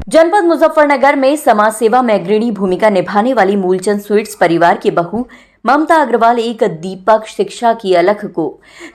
जनपद मुजफ्फरनगर में समाज सेवा में अग्रणी भूमिका निभाने वाली मूलचंद स्वीट्स परिवार की बहू ममता अग्रवाल एक दीपक शिक्षा की अलख को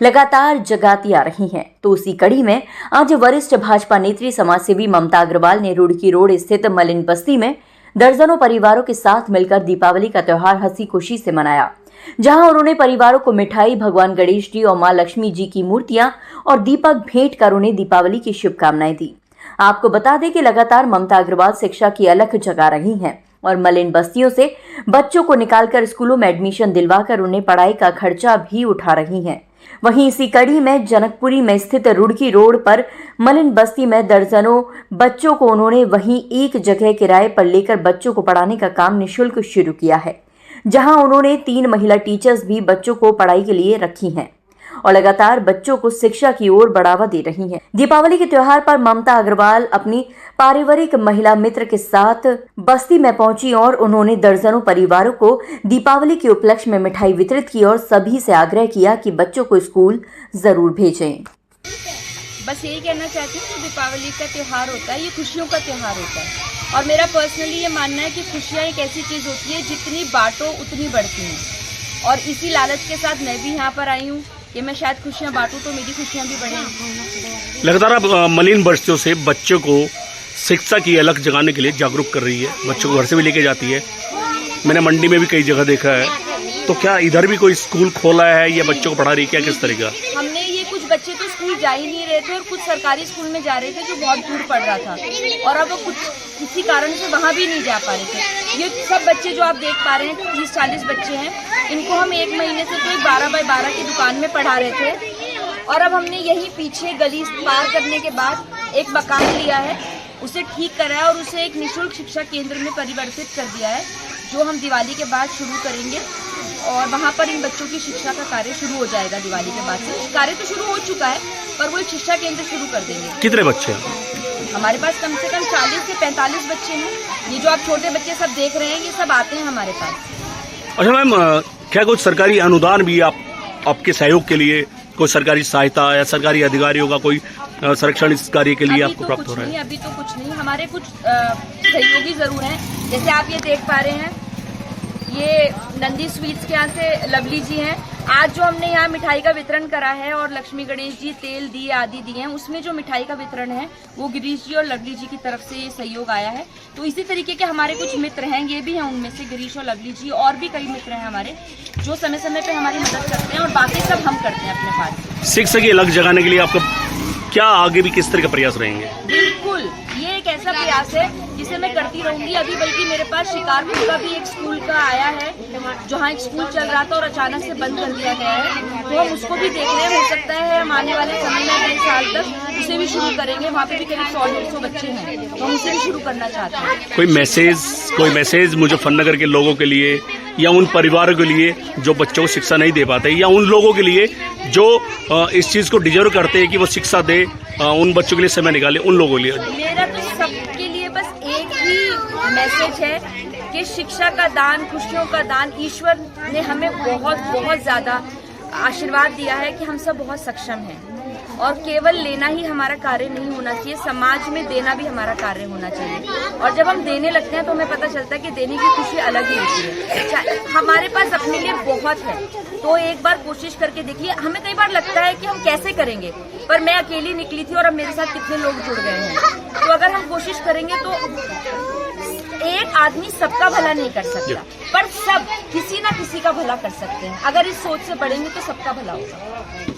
लगातार जगाती आ रही हैं। तो उसी कड़ी में आज वरिष्ठ भाजपा नेत्री समाजसेवी ममता अग्रवाल ने रुड़की रोड स्थित मलिन बस्ती में दर्जनों परिवारों के साथ मिलकर दीपावली का त्योहार हंसी खुशी से मनाया, जहां उन्होंने परिवारों को मिठाई, भगवान गणेश जी और मां लक्ष्मी जी की मूर्तियां और दीपक भेंट कर उन्हें दीपावली की शुभकामनाएं दी। आपको बता दें कि लगातार ममता अग्रवाल शिक्षा की अलख जगा रही हैं और मलिन बस्तियों से बच्चों को निकालकर स्कूलों में एडमिशन दिलवाकर उन्हें पढ़ाई का खर्चा भी उठा रही हैं। वहीं इसी कड़ी में जनकपुरी में स्थित रुड़की रोड पर मलिन बस्ती में दर्जनों बच्चों को उन्होंने वहीं एक जगह किराए पर लेकर बच्चों को पढ़ाने का काम निःशुल्क शुरू किया है, जहां उन्होंने 3 महिला टीचर्स भी बच्चों को पढ़ाई के लिए रखी हैं और लगातार बच्चों को शिक्षा की ओर बढ़ावा दे रही हैं। दीपावली के त्योहार पर ममता अग्रवाल अपनी पारिवारिक महिला मित्र के साथ बस्ती में पहुंची और उन्होंने दर्जनों परिवारों को दीपावली के उपलक्ष्य में मिठाई वितरित की और सभी से आग्रह किया कि बच्चों को स्कूल जरूर भेजें। बस यही कहना चाहती हूँ कि दीपावली का त्यौहार होता है, ये खुशियों का त्यौहार होता है और मेरा पर्सनली ये मानना है कि खुशियाँ एक ऐसी चीज़ होती है जितनी बांटो उतनी बढ़ती हैं और इसी लालच के साथ मैं भी यहाँ पर आई हूँ कि मैं शायद खुशियाँ बांटूं तो मेरी खुशियाँ भी बढ़ें। लगातार आप मलिन बस्तियों से बच्चों को शिक्षा की अलख जगाने के लिए जागरूक कर रही है, बच्चों को घर से भी लेके जाती है। मैंने मंडी में भी कई जगह देखा है, तो क्या इधर भी कोई स्कूल खोला है या बच्चों को पढ़ा रही है, क्या किस तरह का? हमने ये कुछ बच्चे तो स्कूल जा ही नहीं रहे थे और कुछ सरकारी स्कूल में जा रहे थे जो बहुत दूर पड़ रहा था और अब वो कुछ किसी कारण से वहाँ भी नहीं जा पा रहे थे। ये सब बच्चे जो आप देख पा रहे हैं 30-40 बच्चे हैं, इनको हम 1 महीने से तो 12 बाय 12 की दुकान में पढ़ा रहे थे और अब हमने यही पीछे गली पार करने के बाद एक मकान लिया है, उसे ठीक कराया और उसे एक निःशुल्क शिक्षा केंद्र में परिवर्तित कर दिया है, जो हम दिवाली के बाद शुरू करेंगे और वहाँ पर इन बच्चों की शिक्षा का कार्य शुरू हो जाएगा। दिवाली के बाद से कार्य तो शुरू हो चुका है पर वो एक शिक्षा केंद्र शुरू कर देंगे। कितने बच्चे हैं? हमारे पास कम से कम 40 से 45 बच्चे हैं। ये जो आप छोटे बच्चे सब देख रहे हैं ये सब आते हैं हमारे पास। अच्छा मैम, क्या कुछ सरकारी अनुदान भी आपके सहयोग के लिए, कोई सरकारी सहायता या सरकारी अधिकारियों का कोई संरक्षण इस कार्य के लिए आपको प्राप्त हो रहा है? अभी तो कुछ नहीं, हमारे कुछ सहयोगी जरूर हैं। जैसे आप ये देख पा रहे हैं, ये नंदी स्वीट्स के यहाँ से लवली जी हैं। आज जो हमने यहाँ मिठाई का वितरण करा है और लक्ष्मी गणेश जी तेल दिए आदि दिए हैं, उसमें जो मिठाई का वितरण है वो गिरीश जी और लवली जी की तरफ से ये सहयोग आया है। तो इसी तरीके के हमारे कुछ मित्र हैं, ये भी हैं उनमें से गिरीश और लवली जी, और भी कई मित्र हैं हमारे जो समय समय पे हमारी मदद करते हैं और बाकी सब हम करते हैं अपने पास। शिक्षा की अलख जगाने के लिए आपका क्या आगे भी किस तरह का प्रयास रहेंगे? बिल्कुल, ये एक ऐसा प्रयास है जिसे मैं करती रहूंगी। अभी बल्कि मेरे पास शिकारपुर का भी एक स्कूल का आया है, जहाँ एक स्कूल चल रहा था और अचानक से बंद कर दिया गया है, तो हम उसको भी देख रहे हैं। हो सकता है हम आने वाले समय में 2 साल तक उसे भी शुरू करेंगे। वहाँ पे भी करीब 100-150 बच्चे हैं, तो हम उसे भी शुरू करना चाहते हैं। कोई मैसेज मुजफ्फरनगर के लोगों के लिए या उन परिवारों के लिए जो बच्चों को शिक्षा नहीं दे पाते, या उन लोगों के लिए जो इस चीज को डिजर्व करते हैं कि वो शिक्षा दे, उन बच्चों के लिए समय निकाले, उन लोगों के लिए? मेरा तो सबके लिए बस एक ही मैसेज है कि शिक्षा का दान, खुशियों का दान, ईश्वर ने हमें बहुत बहुत ज्यादा आशीर्वाद दिया है कि हम सब बहुत सक्षम हैं और केवल लेना ही हमारा कार्य नहीं होना चाहिए, समाज में देना भी हमारा कार्य होना चाहिए। और जब हम देने लगते हैं तो हमें पता चलता है कि देने की खुशी अलग ही होती है। हमारे पास अपने लिए बहुत है, तो एक बार कोशिश करके देखिए। हमें कई बार लगता है कि हम कैसे करेंगे, पर मैं अकेली निकली थी और अब मेरे साथ कितने लोग जुड़ गए हैं। तो अगर हम कोशिश करेंगे तो एक आदमी सबका भला नहीं कर सकता, पर सब किसी ना किसी का भला कर सकते हैं। अगर इस सोच से बढ़ेंगे तो सबका भला होगा।